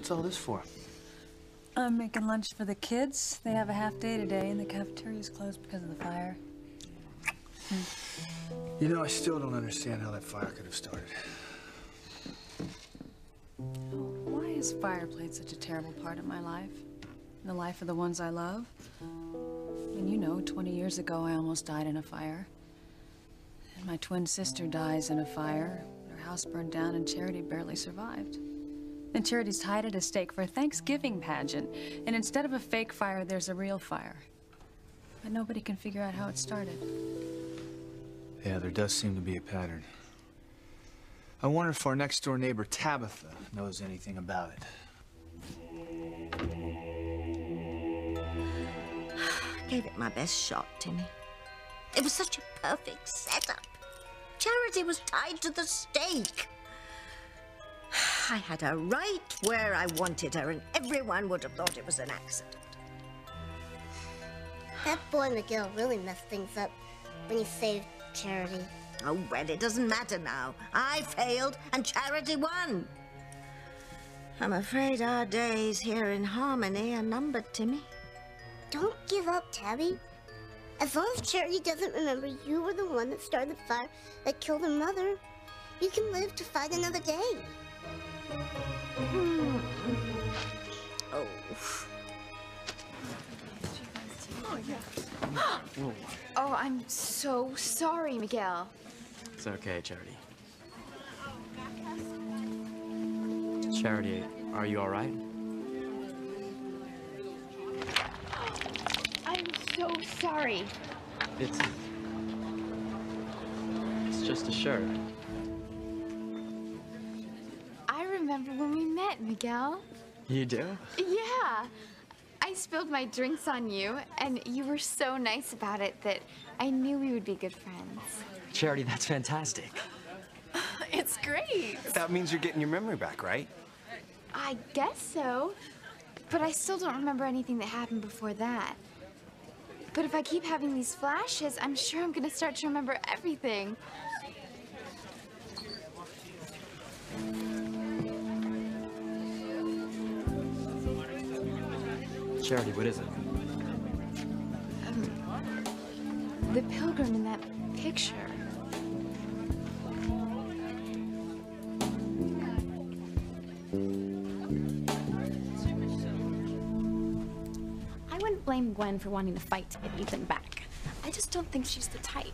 What's all this for? I'm making lunch for the kids. They have a half day today, and the cafeteria's closed because of the fire. You know, I still don't understand how that fire could have started. Oh, why has fire played such a terrible part of my life? In the life of the ones I love? And you know, 20 years ago, I almost died in a fire. And my twin sister dies in a fire. Her house burned down, and Charity barely survived. And Charity's tied at a stake for a Thanksgiving pageant. And instead of a fake fire, there's a real fire. But nobody can figure out how it started. Yeah, there does seem to be a pattern. I wonder if our next-door neighbor, Tabitha, knows anything about it. I gave it my best shot, Timmy. It was such a perfect setup. Charity was tied to the stake. I had her right where I wanted her, and everyone would have thought it was an accident. That boy Miguel really messed things up when he saved Charity. Oh, well, it doesn't matter now. I failed, and Charity won. I'm afraid our days here in Harmony are numbered, Timmy. Don't give up, Tabby. As long as Charity doesn't remember you were the one that started the fire that killed her mother, you can live to fight another day. Oh. Oh, I'm so sorry, Miguel. It's okay, Charity. Charity, are you all right? I'm so sorry. It's just a shirt. I remember when we met, Miguel. You do? Yeah. I spilled my drinks on you, and you were so nice about it that I knew we would be good friends. Charity, that's fantastic. It's great. That means you're getting your memory back, right? I guess so. But I still don't remember anything that happened before that. But if I keep having these flashes, I'm sure I'm gonna start to remember everything. Charity, what is it? The pilgrim in that picture. I wouldn't blame Gwen for wanting to fight to get Ethan back. I just don't think she's the type.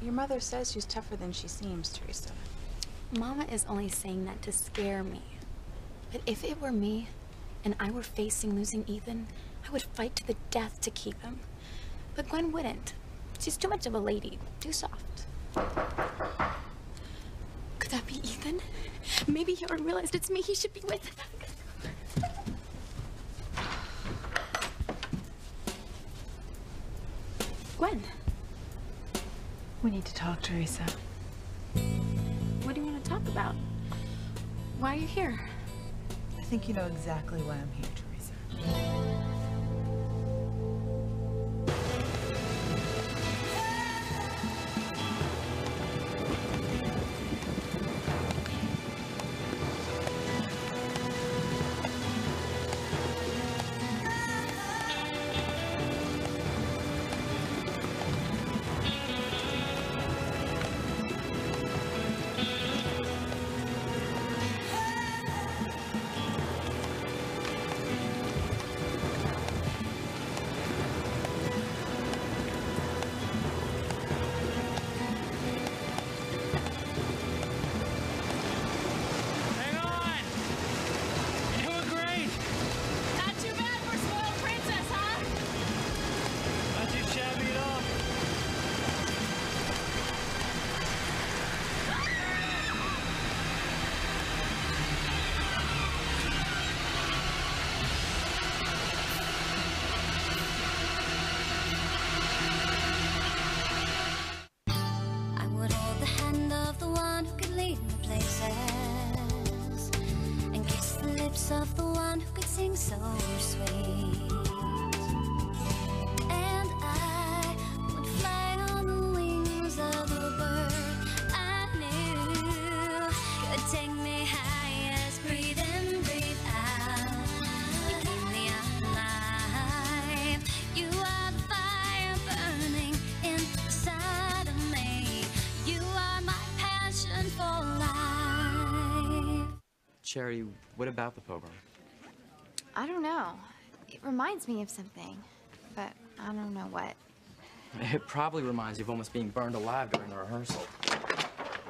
Your mother says she's tougher than she seems, Teresa. Mama is only saying that to scare me. But if it were me, and I were facing losing Ethan, I would fight to the death to keep him. But Gwen wouldn't. She's too much of a lady, too soft. Could that be Ethan? Maybe he already realized it's me he should be with. Gwen. We need to talk, Teresa. What do you want to talk about? Why are you here? I think you know exactly why I'm here, Teresa. Of the one who could sing so sweet, and I would fly on the wings of a bird I knew could take me high as breathe in, breathe out. Charity, what about the pilgrim? I don't know. It reminds me of something, but I don't know what. It probably reminds you of almost being burned alive during the rehearsal.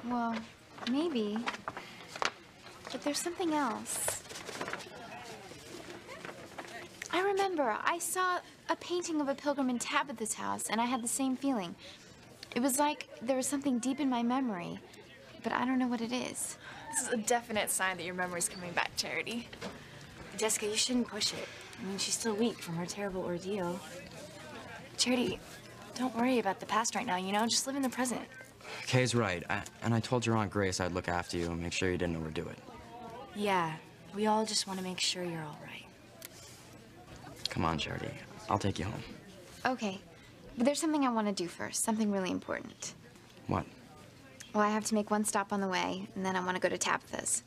Well, maybe. But there's something else. I remember I saw a painting of a pilgrim in Tabitha's house, and I had the same feeling. It was like there was something deep in my memory, but I don't know what it is. This is a definite sign that your memory's coming back, Charity. Jessica, you shouldn't push it. I mean, she's still weak from her terrible ordeal. Charity, don't worry about the past right now, you know? Just live in the present. Kay's right. And I told your Aunt Grace I'd look after you and make sure you didn't overdo it. Yeah, we all just want to make sure you're all right. Come on, Charity. I'll take you home. Okay, but there's something I want to do first, something really important. What? Well, I have to make one stop on the way, and then I want to go to Tabitha's.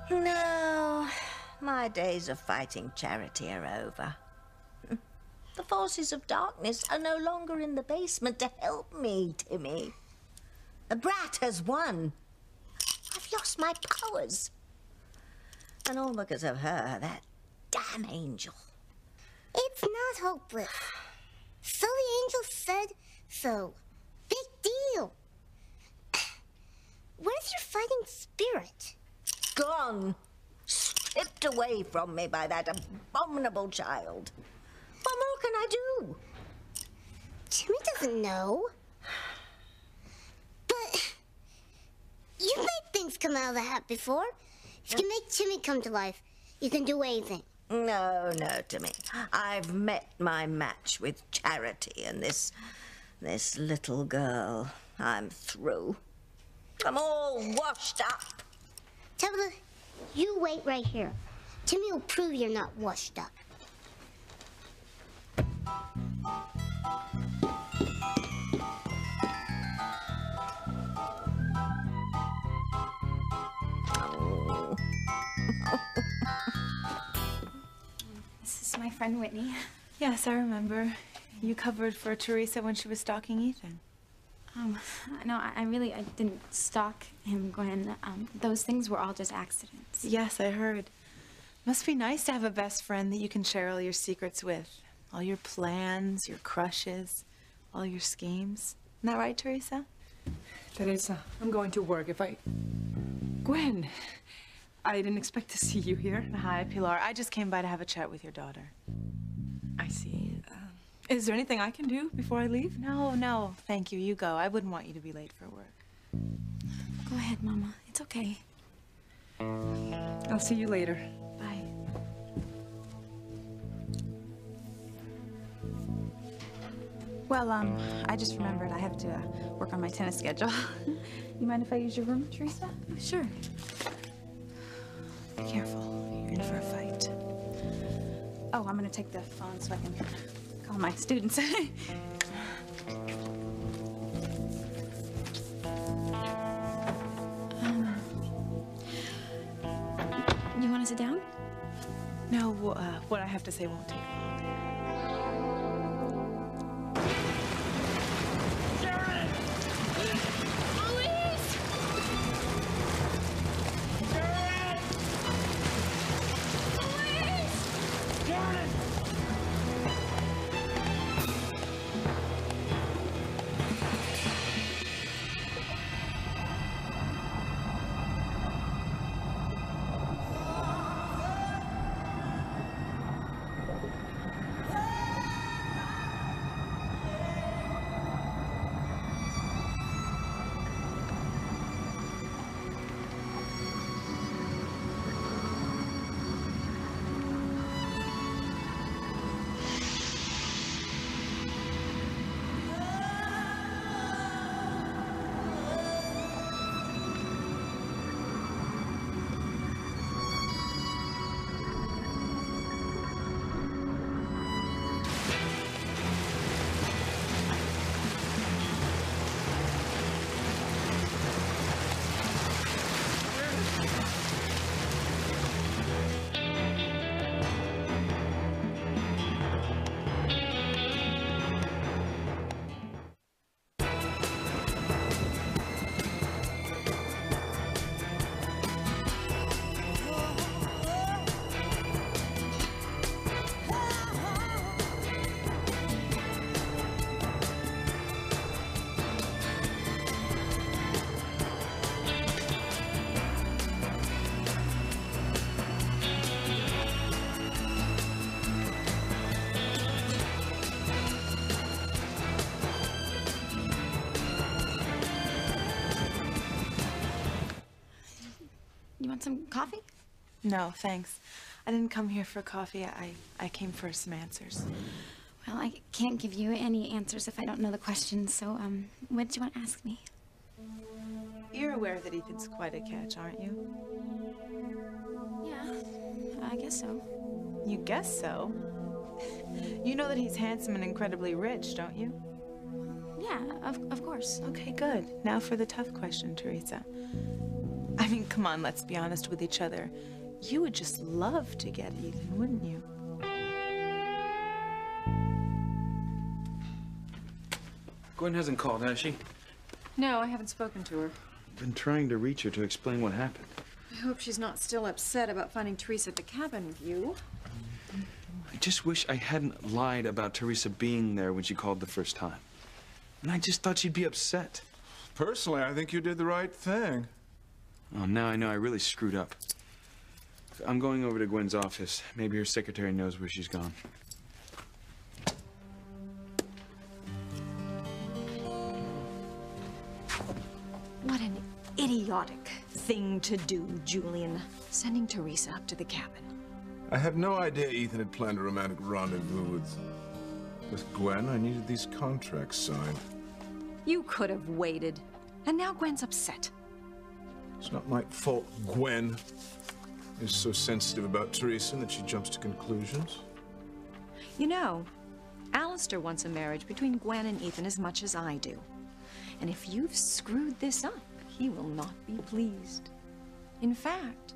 No, my days of fighting Charity are over. The forces of darkness are no longer in the basement to help me, Timmy. The brat has won. I've lost my powers. And all because of her, that damn angel. It's not hopeless. So the angel said so. Big deal. Where's your fighting spirit? Gone. Stripped away from me by that abominable child. What more can I do? Timmy doesn't know. But you've made things come out of the hat before. If you can make Timmy come to life, you can do anything. No, Timmy. I've met my match with Charity and this little girl. I'm through. I'm all washed up. Tabitha, you wait right here. Timmy will prove you're not washed up. This is my friend Whitney. Yes, I remember. You covered for Teresa when she was stalking Ethan. No, I didn't stalk him, Gwen. Those things were all just accidents. Yes, I heard. Must be nice to have a best friend that you can share all your secrets with. All your plans, your crushes, all your schemes. Isn't that right, Teresa? Teresa, I'm going to work. Gwen, I didn't expect to see you here. Hi, Pilar. I just came by to have a chat with your daughter. I see. Is there anything I can do before I leave? No, thank you. You go. I wouldn't want you to be late for work. Go ahead, Mama. It's okay. I'll see you later. Bye. Well, I just remembered I have to work on my tennis schedule. You mind if I use your room, Teresa? Sure. Be careful. You're in for a fight. Oh, I'm gonna take the phone so I can call my students. You want to sit down? No, what I have to say won't take long. Coffee? No, thanks. I didn't come here for coffee. I came for some answers. Well, I can't give you any answers if I don't know the questions, so, what did you want to ask me? You're aware that Ethan's quite a catch, aren't you? Yeah, I guess so. You guess so? You know that he's handsome and incredibly rich, don't you? Yeah, of course. Okay, good. Now for the tough question, Teresa. I mean, come on, let's be honest with each other. You would just love to get Ethan, wouldn't you? Gwen hasn't called, has she? No, I haven't spoken to her. Been trying to reach her to explain what happened. I hope she's not still upset about finding Teresa at the cabin with you. I just wish I hadn't lied about Teresa being there when she called the first time. And I just thought she'd be upset. Personally, I think you did the right thing. Oh, now I know I really screwed up. I'm going over to Gwen's office. Maybe her secretary knows where she's gone. What an idiotic thing to do, Julian. Sending Teresa up to the cabin. I had no idea Ethan had planned a romantic rendezvous with Gwen. I needed these contracts signed. You could have waited. And now Gwen's upset. It's not my fault Gwen is so sensitive about Teresa that she jumps to conclusions. You know, Alistair wants a marriage between Gwen and Ethan as much as I do. And if you've screwed this up, he will not be pleased. In fact,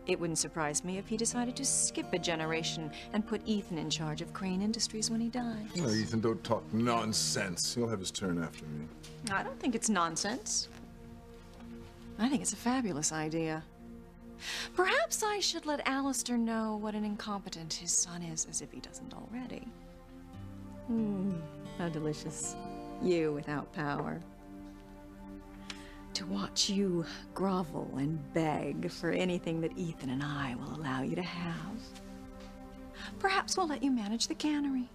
it wouldn't surprise me if he decided to skip a generation and put Ethan in charge of Crane Industries when he dies. No, Ethan, don't talk nonsense. He'll have his turn after me. I don't think it's nonsense. I think it's a fabulous idea. Perhaps I should let Alistair know what an incompetent his son is, as if he doesn't already. How delicious. You without power. To watch you grovel and beg for anything that Ethan and I will allow you to have. Perhaps we'll let you manage the cannery.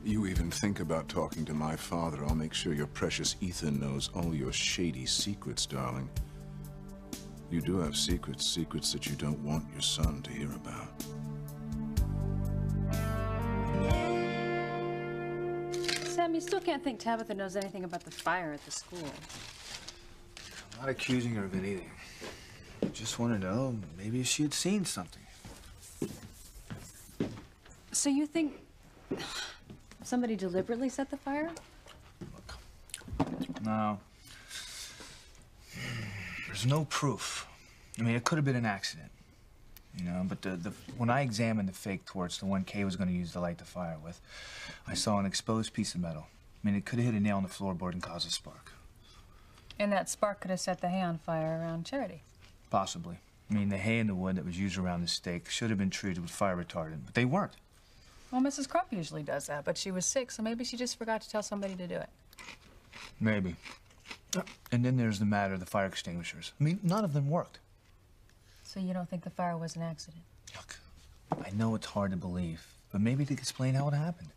You even think about talking to my father, I'll make sure your precious Ethan knows all your shady secrets, darling. You do have secrets, secrets that you don't want your son to hear about. Sam, you still can't think Tabitha knows anything about the fire at the school. I'm not accusing her of anything. I just want to know maybe if she had seen something. So you think somebody deliberately set the fire? No. There's no proof. I mean, it could have been an accident, you know, but when I examined the fake torch, the one Kay was going to use to light the fire with, I saw an exposed piece of metal. I mean, it could have hit a nail on the floorboard and caused a spark. And that spark could have set the hay on fire around Charity. Possibly. I mean, the hay and the wood that was used around the stake should have been treated with fire retardant, but they weren't. Well, Mrs. Crump usually does that, but she was sick, so maybe she just forgot to tell somebody to do it. Maybe. And then there's the matter of the fire extinguishers. I mean, none of them worked. So you don't think the fire was an accident? Look, I know it's hard to believe, but maybe to explain how it happened.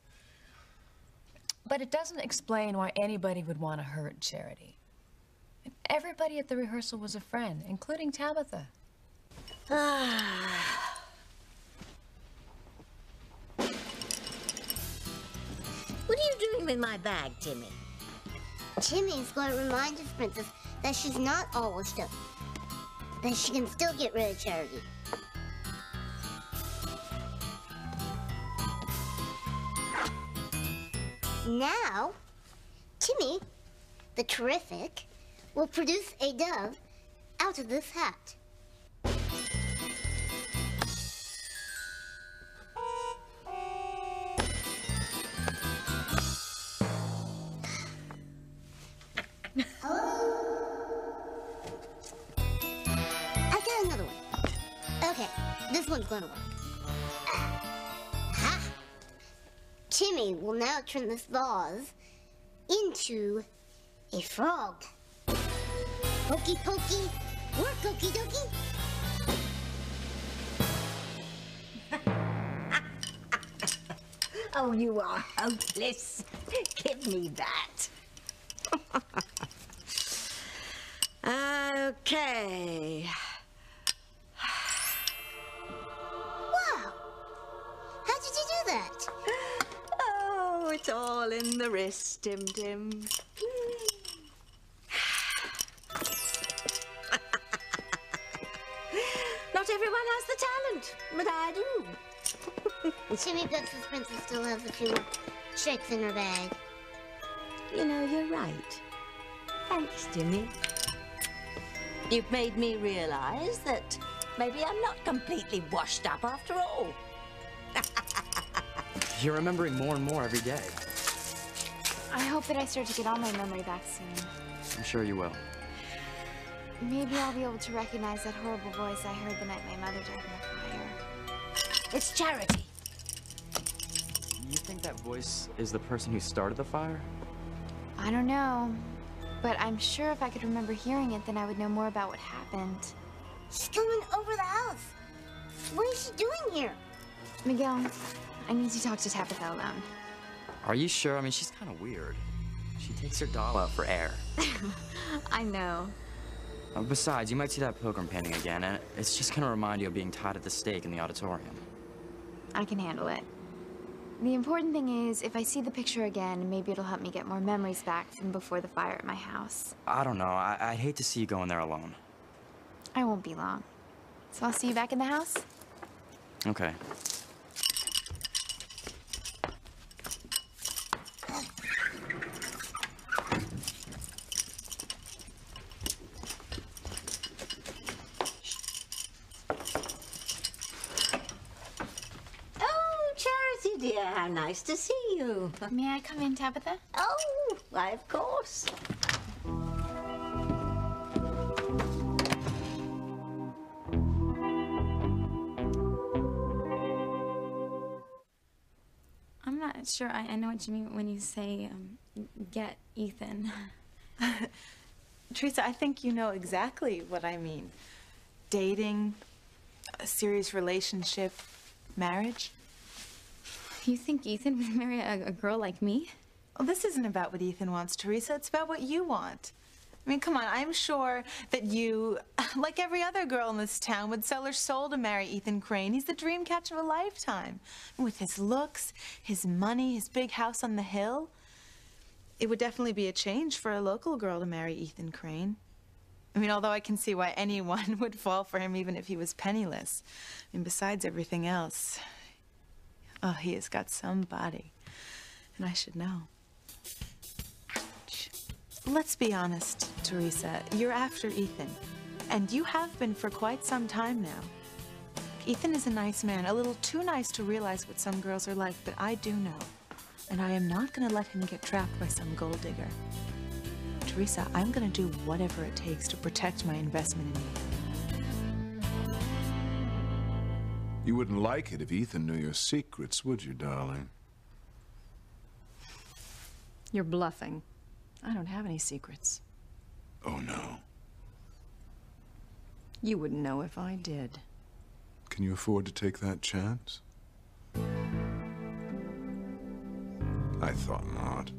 But it doesn't explain why anybody would want to hurt Charity. Everybody at the rehearsal was a friend, including Tabitha. What are you doing with my bag, Timmy? Timmy's going to remind his princess that she's not all washed up. That she can still get rid of Charity. Now, Timmy, the terrific, will produce a dove out of this hat. This one's gonna work. Ha! Timmy will now turn this vase into a frog. Pokey pokey, work okey dokey. Oh, you are hopeless. Give me that. Okay. Wow! How did you do that? Oh, it's all in the wrist, Tim Tim. Not everyone has the talent, but I do. Timmy bets his princess still has a few more tricks in her bag. You know, you're right. Thanks, Timmy. You've made me realize that maybe I'm not completely washed up after all. You're remembering more and more every day. I hope that I start to get all my memory back soon. I'm sure you will. Maybe I'll be able to recognize that horrible voice I heard the night my mother died in the fire. It's Charity. You think that voice is the person who started the fire? I don't know, but I'm sure if I could remember hearing it, then I would know more about what happened. She's coming over the house. What is she doing here? Miguel, I need to talk to Tabitha alone. Are you sure? I mean, she's kind of weird. She takes her doll out for air. I know. Besides, you might see that pilgrim painting again, and it's just gonna remind you of being tied at the stake in the auditorium. I can handle it. The important thing is, if I see the picture again, maybe it'll help me get more memories back from before the fire at my house. I don't know. I'd hate to see you go in there alone. I won't be long. So I'll see you back in the house? Okay. Dear, how nice to see you. May I come in, Tabitha? Oh, why, of course. I'm not sure I know what you mean when you say, get Ethan. Teresa, I think you know exactly what I mean. Dating, a serious relationship, marriage. You think Ethan would marry a girl like me? Well, this isn't about what Ethan wants, Teresa. It's about what you want. I mean, come on, I'm sure that you, like every other girl in this town, would sell her soul to marry Ethan Crane. He's the dream catch of a lifetime. With his looks, his money, his big house on the hill, it would definitely be a change for a local girl to marry Ethan Crane. I mean, although I can see why anyone would fall for him even if he was penniless. I mean, besides everything else, oh, he has got some body, and I should know. Let's be honest, Teresa. You're after Ethan, and you have been for quite some time now. Ethan is a nice man, a little too nice to realize what some girls are like, but I do know. And I am not going to let him get trapped by some gold digger. Teresa, I'm going to do whatever it takes to protect my investment in Ethan. You wouldn't like it if Ethan knew your secrets, would you, darling? You're bluffing. I don't have any secrets. Oh, no. You wouldn't know if I did. Can you afford to take that chance? I thought not.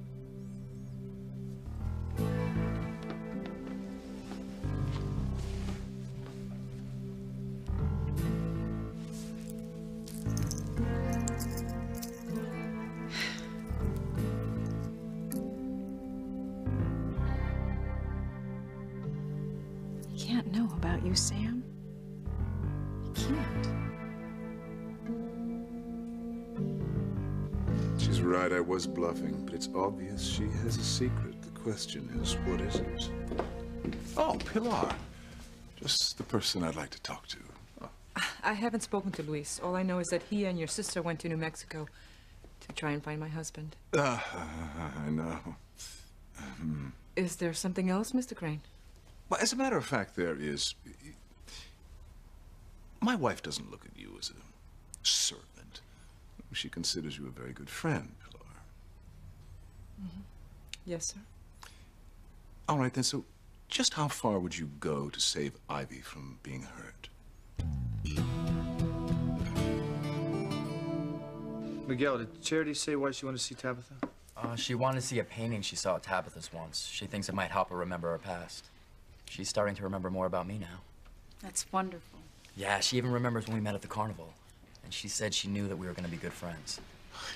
You can't know about you, Sam. You can't. She's right, I was bluffing, but it's obvious she has a secret. The question is, what is it? Oh, Pilar. Just the person I'd like to talk to. Oh. I haven't spoken to Luis. All I know is that he and your sister went to New Mexico to try and find my husband. I know. Is there something else, Mr. Crane? Well, as a matter of fact, there is. My wife doesn't look at you as a servant. She considers you a very good friend, Pilar. Mm-hmm. Yes, sir. All right, then, so just how far would you go to save Ivy from being hurt? Miguel, did Charity say why she wanted to see Tabitha? She wanted to see a painting she saw at Tabitha's once. She thinks it might help her remember her past. She's starting to remember more about me now. That's wonderful. Yeah, she even remembers when we met at the carnival. And she said she knew that we were going to be good friends.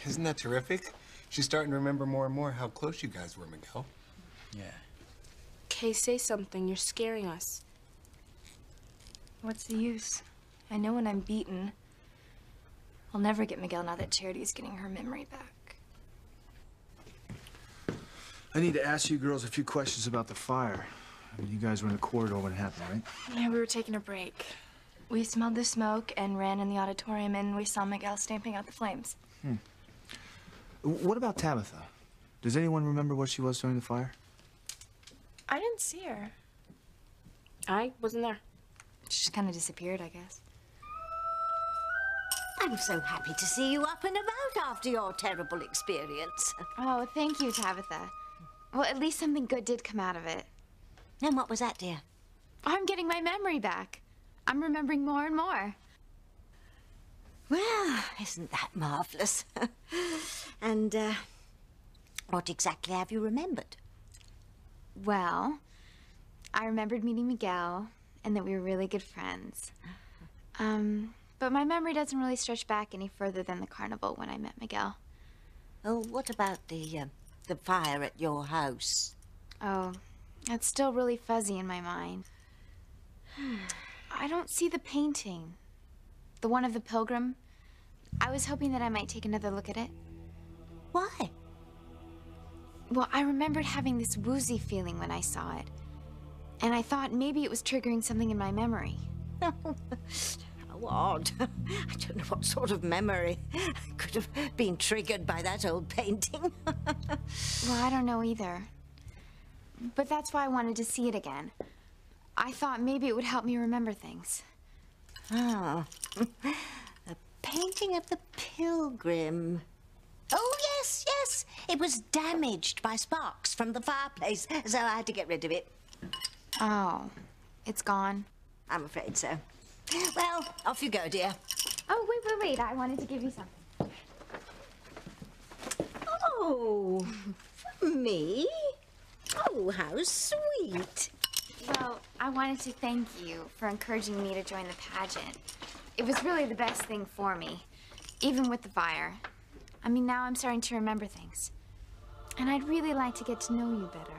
Isn't that terrific? She's starting to remember more and more how close you guys were, Miguel. Yeah. Kay, say something. You're scaring us. What's the use? I know when I'm beaten, I'll never get Miguel now that Charity's getting her memory back. I need to ask you girls a few questions about the fire. I mean, you guys were in the corridor when it happened, right? Yeah, we were taking a break. We smelled the smoke and ran in the auditorium, and we saw Miguel stamping out the flames. What about Tabitha? Does anyone remember where she was during the fire? I didn't see her. I wasn't there. She just kind of disappeared, I guess. I'm so happy to see you up and about after your terrible experience. Oh, thank you, Tabitha. Well, at least something good did come out of it. And what was that, dear? I'm getting my memory back. I'm remembering more and more. Well, isn't that marvelous? And, what exactly have you remembered? Well, I remembered meeting Miguel and that we were really good friends. But my memory doesn't really stretch back any further than the carnival when I met Miguel. Oh, what about the fire at your house? Oh, that's still really fuzzy in my mind. I don't see the painting. The one of the pilgrim. I was hoping that I might take another look at it. Why? Well, I remembered having this woozy feeling when I saw it. And I thought maybe it was triggering something in my memory. How odd. I don't know what sort of memory could have been triggered by that old painting. Well, I don't know either. But that's why I wanted to see it again. I thought maybe it would help me remember things. Ah, a painting of the pilgrim. Oh, yes, yes. It was damaged by sparks from the fireplace, so I had to get rid of it. Oh, it's gone? I'm afraid so. Well, off you go, dear. Oh, wait. I wanted to give you something. Oh, me? Oh, how sweet. Well, I wanted to thank you for encouraging me to join the pageant. It was really the best thing for me, even with the fire. I mean, now I'm starting to remember things. And I'd really like to get to know you better.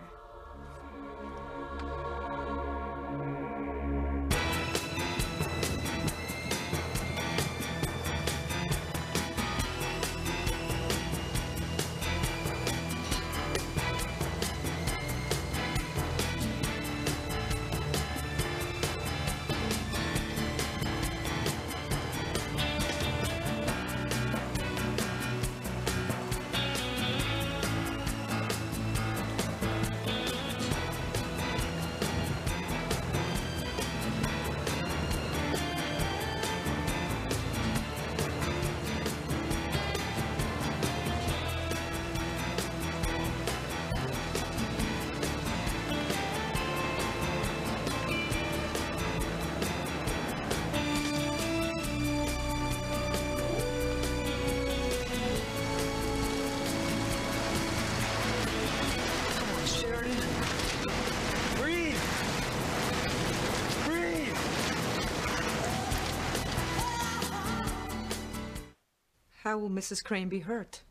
How will Mrs. Crane be hurt?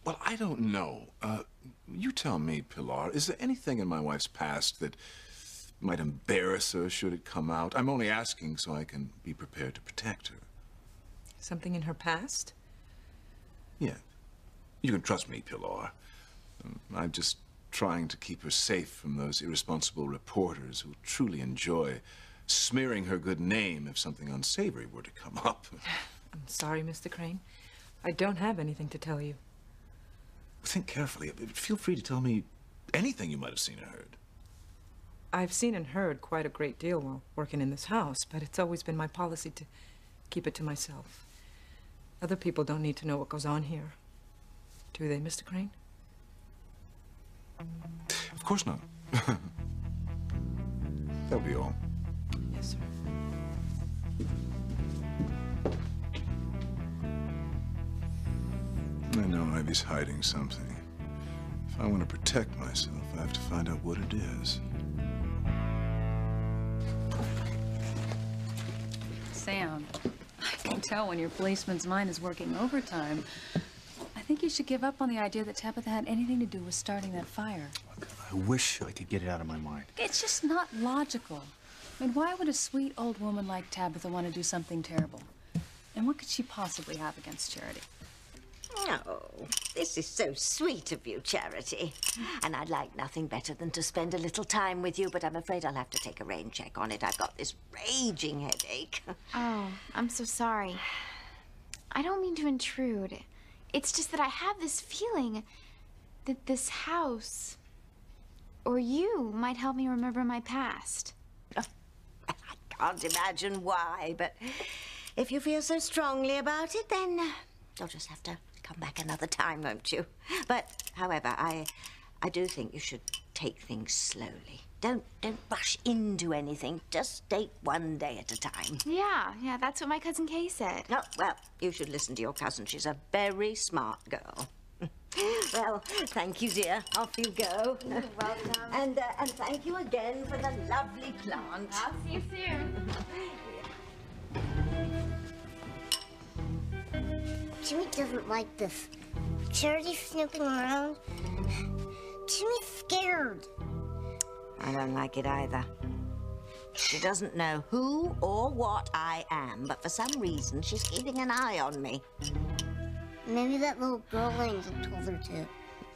Well, I don't know. You tell me, Pilar. Is there anything in my wife's past that might embarrass her should it come out? I'm only asking so I can be prepared to protect her. Something in her past? Yeah. You can trust me, Pilar. I'm just trying to keep her safe from those irresponsible reporters who truly enjoy smearing her good name if something unsavory were to come up. I'm sorry, Mr. Crane. I don't have anything to tell you. Think carefully. Feel free to tell me anything you might have seen or heard. I've seen and heard quite a great deal while working in this house, but it's always been my policy to keep it to myself. Other people don't need to know what goes on here. Do they, Mr. Crane? Of course not. That'll be all. Yes, sir. I know Ivy's hiding something. If I want to protect myself, I have to find out what it is. Sam, I can tell when your policeman's mind is working overtime. I think you should give up on the idea that Tabitha had anything to do with starting that fire. I wish I could get it out of my mind. It's just not logical. I mean, why would a sweet old woman like Tabitha want to do something terrible? And what could she possibly have against Charity? Oh, this is so sweet of you, Charity. And I'd like nothing better than to spend a little time with you, but I'm afraid I'll have to take a rain check on it. I've got this raging headache. Oh, I'm so sorry. I don't mean to intrude. It's just that I have this feeling that this house, or you, might help me remember my past. I can't imagine why, but if you feel so strongly about it, then you'll just have to come back another time, won't you? But, however, I do think you should take things slowly. Don't rush into anything. Just take one day at a time. Yeah, that's what my cousin Kay said. Oh, well, you should listen to your cousin. She's a very smart girl. Well, thank you, dear. Off you go. You're welcome. And thank you again for the lovely plant. I'll see you soon. Jimmy doesn't like this. Charity snooping around. Jimmy's scared. I don't like it either. She doesn't know who or what I am, but for some reason she's keeping an eye on me. Maybe that little girl angel told her to.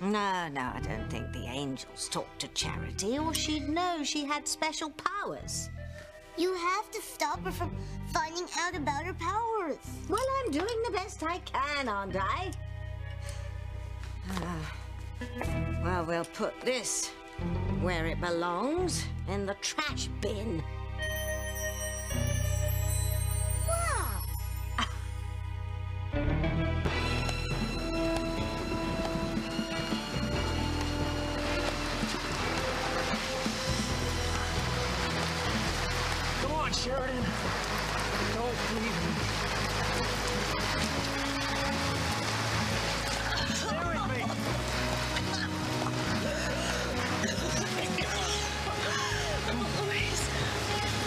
No, I don't think the angels talked to Charity, or she'd know she had special powers. You have to stop her from finding out about her powers. Well, I'm doing the best I can, aren't I? Well, we'll put this where it belongs, in the trash bin. Wow! Come on, Sheridan. Don't leave me. Stay with me. Louise,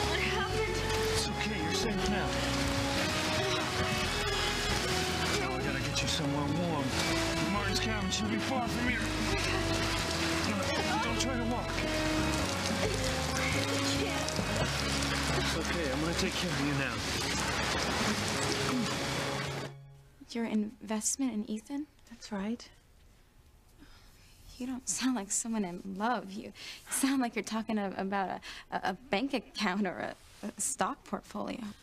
what happened? It's okay, you're safe now. Now I gotta get you somewhere warm. Martin's cabin shouldn't be far from here. Don't try to walk. It's okay, I'm gonna take care of you now. Your investment in Ethan? That's right. You don't sound like someone in love. You sound like you're talking about a bank account or a stock portfolio.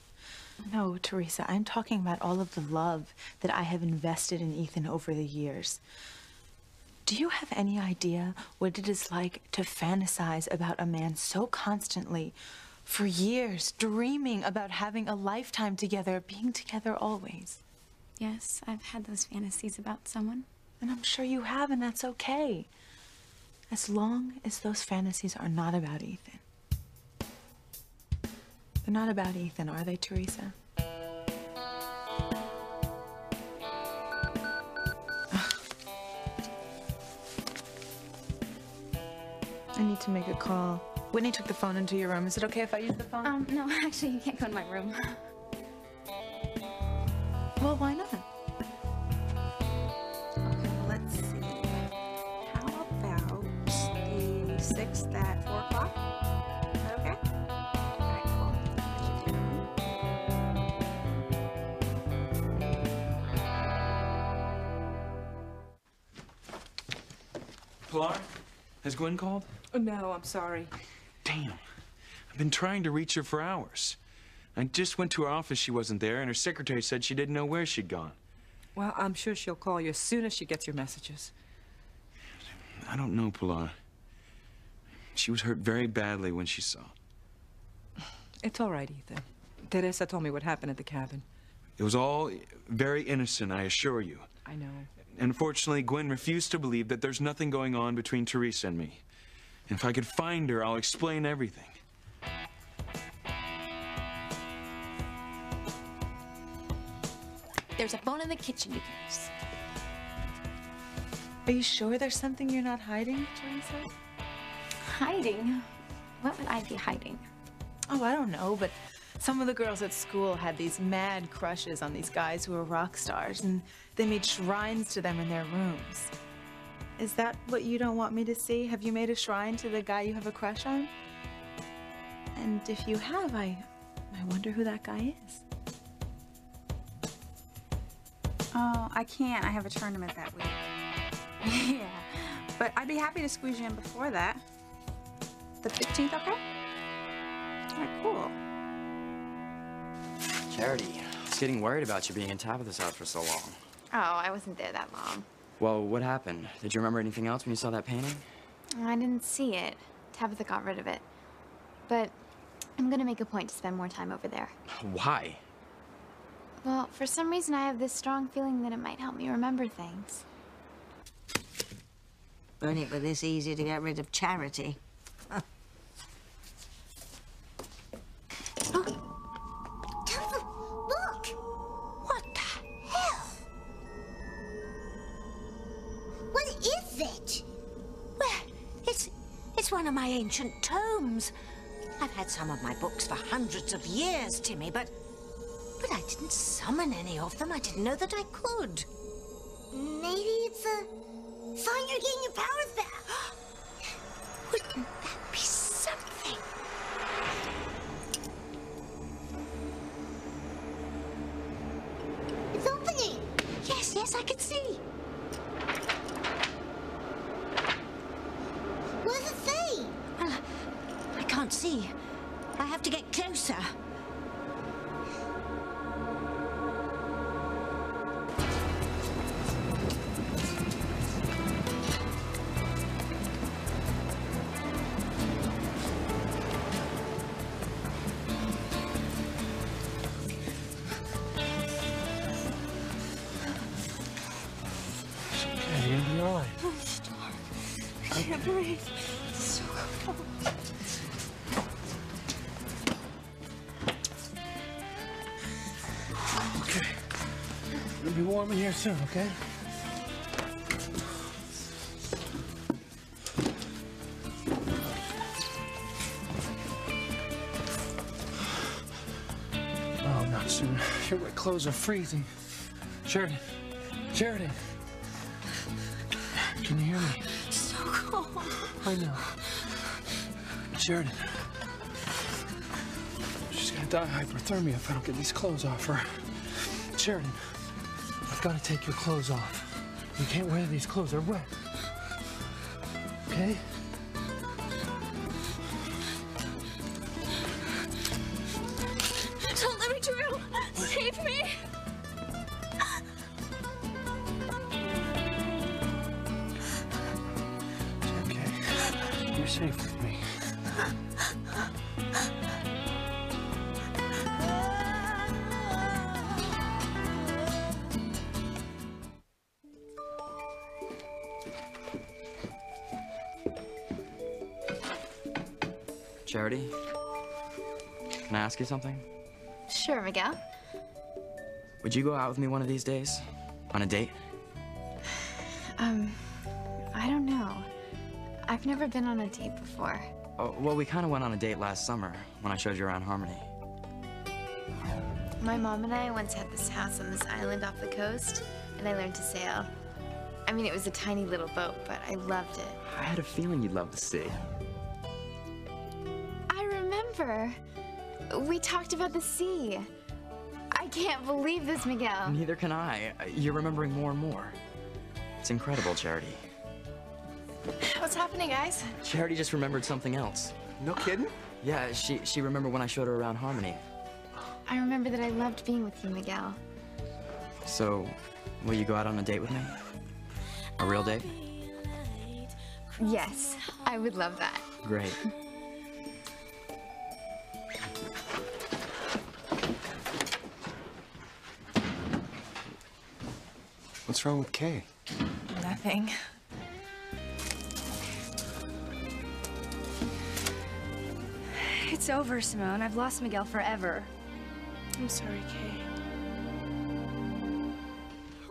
No, Teresa, I'm talking about all of the love that I have invested in Ethan over the years. Do you have any idea what it is like to fantasize about a man so constantly, for years, dreaming about having a lifetime together, being together always? Yes, I've had those fantasies about someone. And I'm sure you have, and that's okay. As long as those fantasies are not about Ethan. They're not about Ethan, are they, Teresa? I need to make a call. Whitney took the phone into your room. Is it okay if I use the phone? No, actually, you can't go in my room. Well, why not? Okay, let's see. How about the 6th at 4 o'clock? Is that okay? All right, cool. That should do. Pilar, has Gwen called? Oh, no, I'm sorry. Damn. I've been trying to reach her for hours. I just went to her office, she wasn't there, and her secretary said she didn't know where she'd gone. Well, I'm sure she'll call you as soon as she gets your messages. I don't know, Pilar. She was hurt very badly when she saw. It's all right, Ethan. Teresa told me what happened at the cabin. It was all very innocent, I assure you. I know. Unfortunately, Gwen refused to believe that there's nothing going on between Teresa and me. And if I could find her, I'll explain everything. There's a phone in the kitchen, you guys. Are you sure there's something you're not hiding, Teresa? Hiding? What would I be hiding? Oh, I don't know, but Some of the girls at school had these mad crushes on these guys who were rock stars, and they made shrines to them in their rooms. Is that what you don't want me to see? Have you made a shrine to the guy you have a crush on? And if you have, I wonder who that guy is. Oh, I can't. I have a tournament that week. Yeah, but I'd be happy to squeeze you in before that. The 15th, okay? All right, cool. Charity, I was getting worried about you being in Tabitha's house for so long. Oh, I wasn't there that long. Well, what happened? Did you remember anything else when you saw that painting? I didn't see it. Tabitha got rid of it. But I'm gonna make a point to spend more time over there. Why? Well, for some reason I have this strong feeling that it might help me remember things. When it were this easy to get rid of Charity. Look! What the hell? What is it? Well, it's one of my ancient tomes. I've had some of my books for hundreds of years, Timmy, but I didn't summon any of them. I didn't know that I could. Maybe it's a sign you're getting your powers back. Wouldn't that be something? It's opening. Yes, I can see. What does it say? Well, I can't see. I have to get closer. You'll be all right. Oh, stop. I can't breathe. It's so cold. Okay. It'll be warm in here soon, okay? Oh, not soon. Your wet clothes are freezing. Sheridan. Sheridan. Can you hear me? So cold. I know. Sheridan. She's gonna die of hypothermia if I don't get these clothes off her. Sheridan, I've got to take your clothes off. You can't wear these clothes, they're wet. Okay? Don't let me drown! Save me! Okay. You're safe with me. Charity, can I ask you something? Sure, Miguel. Would you go out with me one of these days? On a date? I don't know. I've never been on a date before. Oh, well, we kind of went on a date last summer when I showed you around Harmony. My mom and I once had this house on this island off the coast, and I learned to sail. I mean, it was a tiny little boat, but I loved it. I had a feeling you'd love the sea. I remember. We talked about the sea. I can't believe this, Miguel. Neither can I. You're remembering more and more. It's incredible, Charity. What's happening, guys? Charity just remembered something else. No kidding? Yeah, she remembered when I showed her around Harmony. I remember that I loved being with you, Miguel. So, will you go out on a date with me? A real date? Yes, I would love that. Great. What's wrong with Kay? Nothing. It's over, Simone. I've lost Miguel forever. I'm sorry, Kay.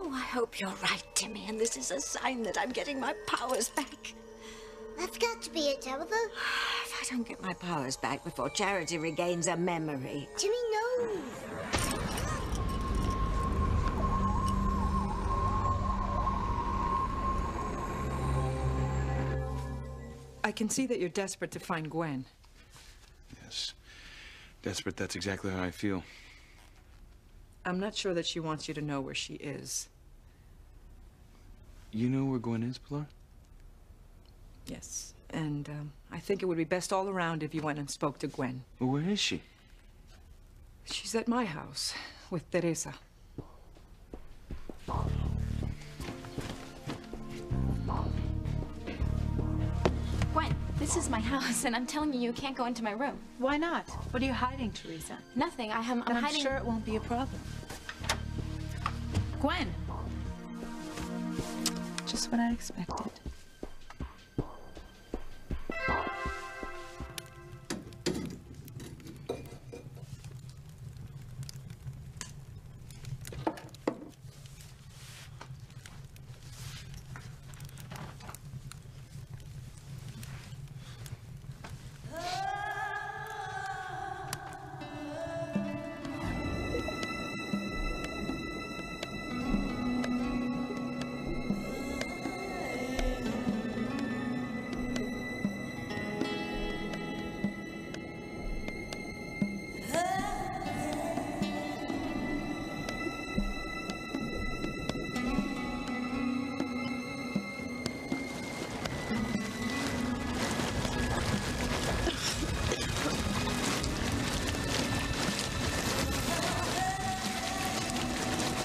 Oh, I hope you're right, Timmy, and this is a sign that I'm getting my powers back. I've got to be it, Tabitha. If I don't get my powers back before Charity regains her memory. Timmy, no. I can see that you're desperate to find Gwen. Yes. Desperate, that's exactly how I feel. I'm not sure that she wants you to know where she is. You know where Gwen is, Pilar? Yes. And I think it would be best all around if you went and spoke to Gwen. Well, where is she? She's at my house with Teresa. Gwen, this is my house, and I'm telling you, you can't go into my room. Why not? What are you hiding, Teresa? Nothing. I'm Then I'm hiding. sure it won't be a problem. Gwen! Just what I expected.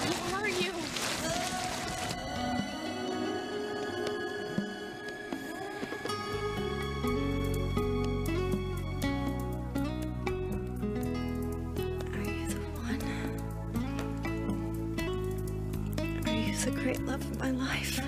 Who are you? Are you the one? Are you the great love of my life?